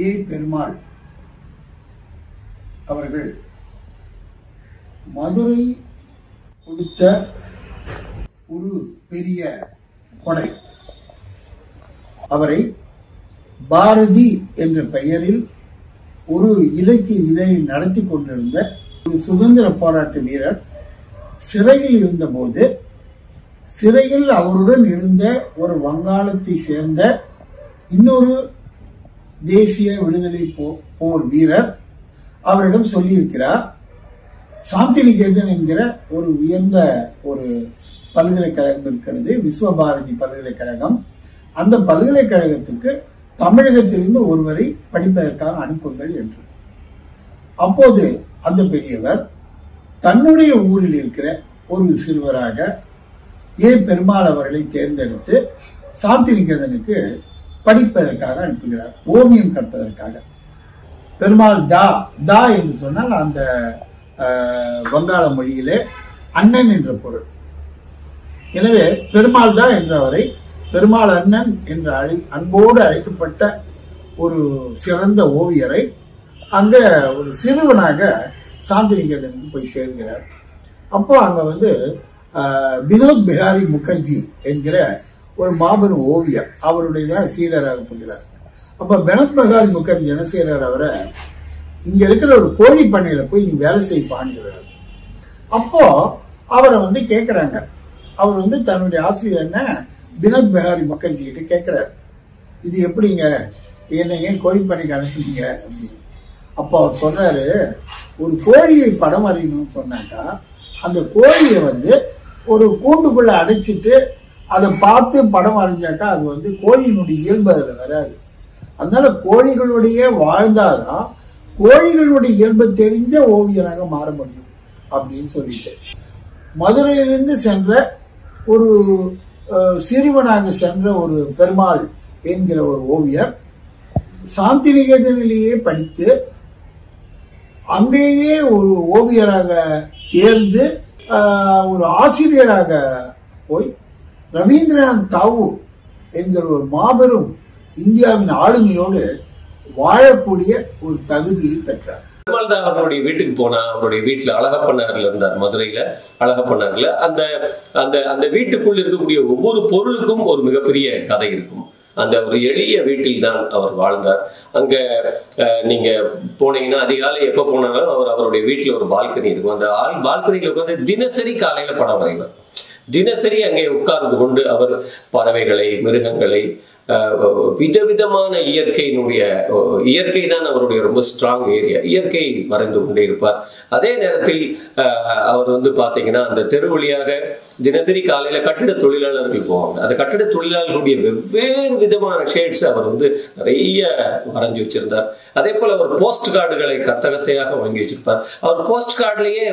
ஏ பெருமாள் அவர்கள் மதுரை கொடுத்த ஒரு பெரிய கொடை. அவரை பாரதி என்ற பெயரில் ஒரு இலக்கிய இதழை நடத்தி கொண்டிருந்த ஒரு சுதந்திர போராட்ட வீரர் சிறையில் இருந்தபோது சிறையில் அவருடன் இருந்த ஒரு வங்காளத்தை சேர்ந்த இன்னொரு தேசிய விடுதலை போர் வீரர் அவரிடம் சொல்லியிருக்கிறார், சாந்திநிகேதன் என்கிற ஒரு உயர்ந்த ஒரு பல்கலைக்கழகம் இருக்கிறது, விஸ்வபாரதி பல்கலைக்கழகம். அந்த பல்கலைக்கழகத்துக்கு தமிழகத்திலிருந்து ஒருவரை படிப்பதற்காக அனுப்புங்கள் என்று. அப்போது அந்த பெரியவர் தன்னுடைய ஊரில் இருக்கிற ஒரு சிறுவராக ஏ பெருமாள் அவர்களை தேர்ந்தெடுத்து சாந்திநிகேதனுக்கு படிப்பதற்காக அனுப்புகிறார், ஓவியம் கற்பதற்காக. பெருமாள் தா என்று சொன்னால் அந்த வங்காள மொழியிலே அண்ணன் என்ற பொருள். எனவே பெருமாள் தா என்றவரை பெருமாள் அண்ணன் என்ற அன்போடு அழைக்கப்பட்ட ஒரு சிறந்த ஓவியரை அங்க ஒரு சிறுவனாக சாந்திநிகேதனுக்கு போய் சேர்கிறார். அப்போ அங்க வினோத் பிஹாரி முகர்ஜி என்கிற ஒரு மாபெரும் ஓவியர் அவருடைய சீடராக போகிறார். அப்ப வினோத் பிஹாரி முகர்ஜி என்ன செய்யறார், அவரை இங்க இருக்கிற ஒரு கோழி பண்ணையில போய் நீ வேலை செய்வான்கிறார். அப்போ அவரை கேட்கிறாங்க, அவர் தன்னுடைய ஆசிரியர் வினோத் பிஹாரி முகர்ஜி கிட்ட கேட்கிறார், இது எப்படிங்க, என்ன ஏன் கோழி பண்ணைக்கு அனுப்புறீங்க அப்படின்னு. அப்போ அவர் சொல்றாரு, ஒரு கோழியை படம் வரையணும்னு சொன்னாக்கா அந்த கோழியை ஒரு கூண்டுக்குள்ள அடைச்சிட்டு அதை பார்த்து படம் வரைஞ்சாக்கா அது கோழியினுடைய இயல்பு அதில் வராது. அதனால கோழிகளுடைய வாழ்ந்தாதான் கோழிகளுடைய இயல்பு தெரிஞ்ச ஓவியராக மாற முடியும் அப்படின்னு சொல்லிட்டு மதுரையிலிருந்து சென்ற ஒரு சிறுவனாக சென்ற ஒரு பெருமாள் என்கிற ஒரு ஓவியர் சாந்திநிகேதனிலேயே படித்து அங்கேயே ஒரு ஓவியராக தேர்ந்து ஒரு ஆசிரியராக போய் ரவீந்திரநாத் தாகூர் என்கிற ஒரு மாபெரும் இந்தியாவின் ஆளுமையோடு வாழக்கூடிய ஒரு தகுதியை பெற்றார். பெருமாள் தான் அவருடைய வீட்டுக்கு போனா, அவருடைய வீட்டுல அழகப்ப இருந்தார், மதுரையில அழகப்ப அந்த அந்த அந்த வீட்டுக்குள்ள இருக்கக்கூடிய ஒவ்வொரு பொருளுக்கும் ஒரு மிகப்பெரிய கதை இருக்கும். அந்த ஒரு எளிய வீட்டில் தான் அவர் வாழ்ந்தார். அங்க நீங்க போனீங்கன்னா அதிகாலை எப்ப போனாலும் அவருடைய வீட்டுல ஒரு பால்கனி இருக்கும். அந்த பால்கனியில உட்காந்து தினசரி காலையில படம் வரைவார். தினசரி அங்கே உட்கார்ந்து கொண்டு அவர் பறவைகளை, மிருகங்களை, விதவிதமான இயற்கை தான் அவருடைய ரொம்ப ஸ்ட்ராங் ஏரியா. இயற்கை வரைந்து கொண்டே இருப்பார். அதே நேரத்தில் அவர் பாத்தீங்கன்னா அந்த தெரு வழியாக தினசரி காலையில கட்டிட தொழிலாளர்கள் போவாங்க. அந்த கட்டிட தொழிலாளர்களுடைய வெவ்வேறு விதமான ஷேட்ஸ் அவர் நிறைய வரைஞ்சி வச்சிருந்தார். அதே போல அவர் போஸ்ட் கார்டுகளை கத்தையாக வாங்கி வச்சிருப்பார். அவர் போஸ்ட் கார்டுலயே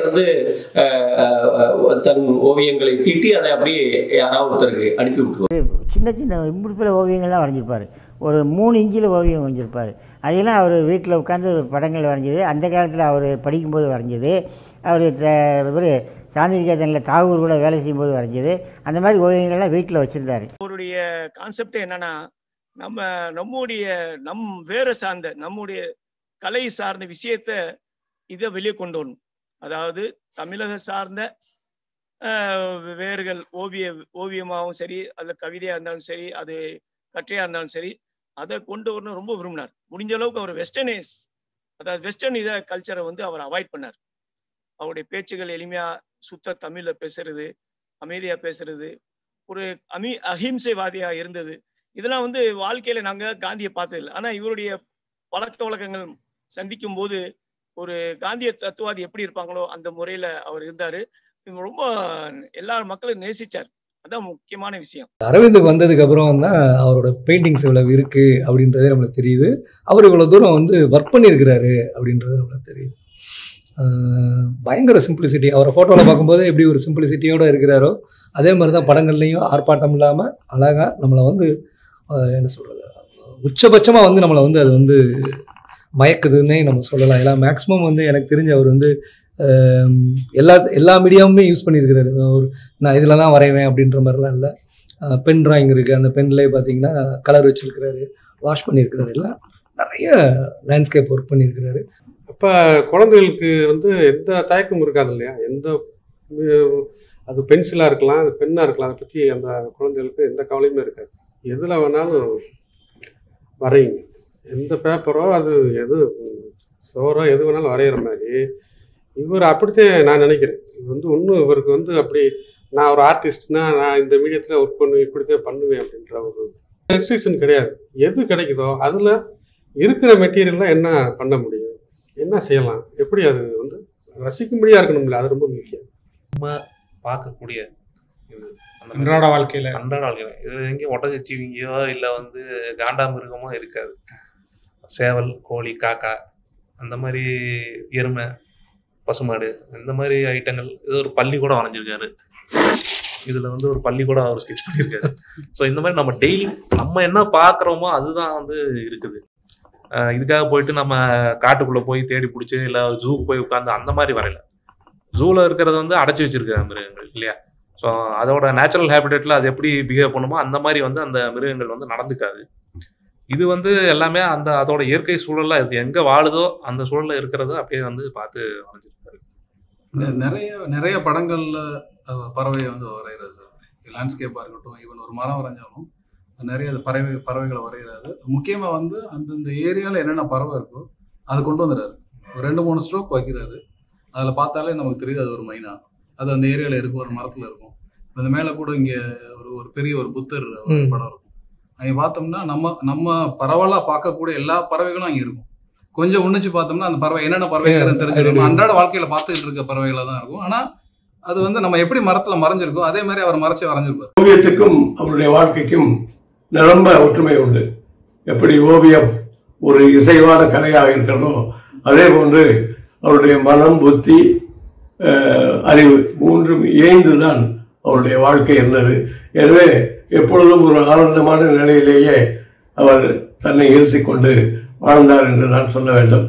தன் ஓவியங்களை தீட்டி அதை அப்படியே யாராவது ஒருத்தருக்கு அனுப்பி விட்டுருவார். சின்ன சின்ன இம்புட்பில் ஓவியங்கள்லாம் வரைஞ்சிருப்பார். ஒரு 3 இன்ச்சில் ஓவியம் வரைஞ்சிருப்பார். அதெல்லாம் அவர் வீட்டில் உட்காந்து படங்கள் வரைஞ்சது. அந்த காலத்தில் அவர் படிக்கும்போது வரைஞ்சது. அவர் சாந்திநிகேதனில் தாகூர் கூட வேலை செய்யும்போது வரைஞ்சது. அந்த மாதிரி ஓவியங்கள்லாம் வீட்டில் வச்சுருந்தார். அவருடைய கான்செப்ட் என்னன்னா, நம்முடைய வேற சார்ந்த நம்முடைய கலை சார்ந்த விஷயத்த இதை வெளியே கொண்டு வரணும். அதாவது தமிழக சார்ந்த வேர்கள் ஓவியமாகவும் சரி, அது கவிதையா இருந்தாலும் சரி, அது கற்றையா இருந்தாலும் சரி, அதை கொண்டு வரணும் ரொம்ப விரும்பினார். முடிஞ்ச அளவுக்கு அவர் வெஸ்டர்ன் கல்ச்சரை அவர் அவாய்ட் பண்ணார். அவருடைய பேச்சுகள் எளிமையா சுத்த தமிழ்ல பேசுறது, அமைதியா பேசுறது, ஒரு அஹிம்சைவாதியா இருந்தது. இதெல்லாம் வாழ்க்கையில நாங்க காந்தியை பார்த்ததில்லை. ஆனா இவருடைய பழக்க வழக்கங்கள் சந்திக்கும் போது ஒரு காந்திய தத்துவாதி எப்படி இருப்பாங்களோ அந்த முறையில அவர் இருந்தாரு. ரொம்ப எல்லாரும் மக்களும் நேசிச்சார். அதான் முக்கியமான விஷயம். அரவிந்துக்கு வந்ததுக்கு அப்புறம் தான் அவரோட பெயிண்டிங்ஸ் இவ்வளவு இருக்கு அப்படின்றதே நம்மளுக்கு தெரியுது. அவர் இவ்வளவு தூரம் ஒர்க் பண்ணியிருக்கிறாரு அப்படின்றது நம்மளுக்கு தெரியுது. பயங்கர சிம்பிளிசிட்டி. அவரை ஃபோட்டோவில் பார்க்கும்போது எப்படி ஒரு சிம்பிளிசிட்டியோடு இருக்கிறாரோ அதே மாதிரி தான் படங்கள்லையும் ஆர்ப்பாட்டம் இல்லாமல் அழகாக நம்மளை என்ன சொல்கிறது, உச்சபட்சமாக நம்மளை அது மயக்குதுன்னே நம்ம சொல்லலாம். ஏன்னா மேக்ஸிமம் எனக்கு தெரிஞ்சு அவர் எல்லா மீடியாவுமே யூஸ் பண்ணியிருக்கிறாரு. நான் இதில் தான் வரைவேன் அப்படின்ற மாதிரிலாம் இல்லை. பென் ட்ராயிங் இருக்குது, அந்த பென்லேயே பார்த்தீங்கன்னா கலர் வச்சுருக்கிறாரு, வாஷ் பண்ணியிருக்கிறாரு. எல்லாம் நிறைய லேண்ட்ஸ்கேப் ஒர்க் பண்ணியிருக்கிறாரு. அப்போ குழந்தைகளுக்கு வந்து எந்த தயக்கமும் இருக்காது இல்லையா? எந்த அது பென்சிலாக இருக்கலாம், அது பென்னாக இருக்கலாம், அதை பற்றி அந்த குழந்தைகளுக்கு எந்த கவலையுமே இருக்காது. எதில் வேணாலும் வரையுங்க. எந்த பேப்பரோ அது எது சோறோ எது வேணாலும் வரைகிற மாதிரி இவர் அப்படித்தான் நான் நினைக்கிறேன். இது வந்து ஒன்றும் இவருக்கு வந்து அப்படி நான் ஒரு ஆர்டிஸ்ட்னா நான் இந்த மீடியத்தில் ஒர்க் பண்ணுவேன், இப்படித்தான் பண்ணுவேன் அப்படின்ற ஒரு ரெஸ்ட்ரிக்ஷன் கிடையாது. எது கிடைக்குதோ அதில் இருக்கிற மெட்டீரியல்லாம் என்ன பண்ண முடியும், என்ன செய்யலாம், எப்படி அது வந்து ரசிக்கும்படியாக இருக்கணும்ல, அது ரொம்ப முக்கியம். நம்ம பார்க்கக்கூடிய இது அன்றாட வாழ்க்கையில் இது எங்கேயும் ஒட்டகச்சிவிங்கியோ இல்லை வந்து காண்டாமிருகமோ இருக்காது. சேவல், கோழி, காக்கா, அந்த மாதிரி எருமை, பசுமாடு, இந்த மாதிரி ஐட்டங்கள். இது ஒரு பள்ளி கூட வரைஞ்சிருக்காரு. இதில் வந்து ஒரு பள்ளி கூட அவர் ஸ்கெட்ச் பண்ணியிருக்காரு. ஸோ இந்த மாதிரி நம்ம டெய்லி நம்ம என்ன பார்க்குறோமோ அதுதான் வந்து இருக்குது. இதுக்காக போயிட்டு நம்ம காட்டுக்குள்ளே போய் தேடி பிடிச்சி இல்லை ஜூக்கு போய் உட்காந்து அந்த மாதிரி வரையல. ஜூவில் இருக்கிறது வந்து அடைச்சி வச்சிருக்க மிருகங்கள் இல்லையா? ஸோ அதோட நேச்சுரல் ஹேபிடேட்டில் அது எப்படி பிஹேவ் பண்ணுமோ அந்த மாதிரி வந்து அந்த மிருகங்கள் வந்து நடந்துக்காது. இது வந்து எல்லாமே அந்த அதோட இயற்கை சூழலில் இது எங்கே வாழுதோ அந்த சூழலில் இருக்கிறத அப்படியே வந்து பார்த்து வரைஞ்சிருக்காரு. நிறைய படங்கள்ல பறவையை வந்து வரைகிறாரு சார். லேண்ட்ஸ்கேப்பாக இருக்கட்டும், ஈவன் ஒரு மரம் வரைஞ்சாலும் நிறைய பறவைகளை வரைகிறாரு. முக்கியமாக வந்து அந்தந்த ஏரியாவில் என்னென்ன பறவை இருக்கோ அதை கொண்டு வந்துடுறாரு. ஒரு 2-3 ஸ்ட்ரோக் வைக்கிறாரு. அதில் பார்த்தாலே நமக்கு தெரியுது அது ஒரு மைனா, அது அந்த ஏரியாவில் இருக்கும், ஒரு மரத்தில் இருக்கும். அந்த மேலே கூட இங்கே ஒரு பெரிய ஒரு புத்தர் படம் இருக்கும். அங்கே பார்த்தோம்னா நம்ம பரவலாக பார்க்கக்கூடிய எல்லா பறவைகளும் அங்கே இருக்கும். கொஞ்சம் உன்னிச்சு பார்த்தோம்னா அந்த பறவை என்னென்ன பறவைங்கிறது தெரிஞ்சிருக்கும். அன்றாட வாழ்க்கையில் பார்த்துட்டு இருக்க பறவைகளாக தான் இருக்கும். ஆனால் அது வந்து நம்ம எப்படி மரத்தில் மறைஞ்சிருக்கோ அதே மாதிரி அவர் மறைச்சி வரைஞ்சிருப்பார். ஓவியத்துக்கும் அவருடைய வாழ்க்கைக்கும் நிரம்ப ஒற்றுமை உண்டு. எப்படி ஓவியம் ஒரு இசைவான கலையாக இருக்கிறதோ அதே போன்று அவருடைய மனம், புத்தி, அறிவு மூன்றும் இயைந்துதான் அவருடைய வாழ்க்கை இருந்தது. எனவே எப்பொழுதும் ஒரு ஆனந்தமான நிலையிலேயே அவர் தன்னை இருத்திக் கொண்டு வாழ்ந்தார் என்று நான் சொல்ல வேண்டும்.